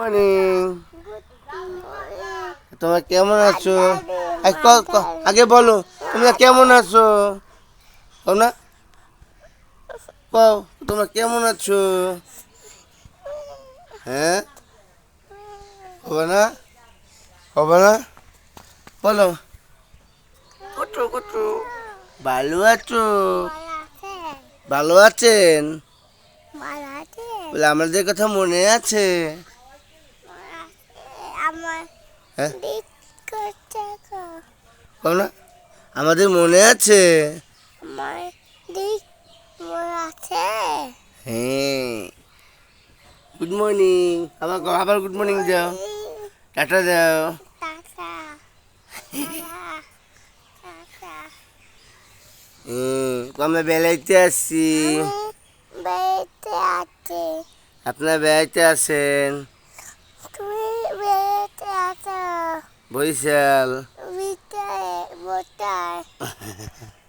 Morning. morning. তোমরা কেমন আছো? Mother. আগে বলো তোমরা কেমন আছো? কও না, কও তোমরা কেমন আছো? হ্যাঁ, হবে না, হবে না, বলো। কচু কচু, ভালো আছো? ভালো আছেন? বলে আমাদের কথা মনে আছে? আমার হ্যাঁ, দিক করতে কও না, আমাদের মনে আছে? আমার দিক আছে হ্যাঁ, গুড মর্নিং। আবার আবার গুড মর্নিং যাও, টাটা দাও। টাটা টাটা আমরা বেড়াইতে আসছি। আমি বেড়াতে আছি আপনারা বেড়াইতে আসেন তুমি বেড়াতে আছো বরিশাল। ভিতরে বোটায়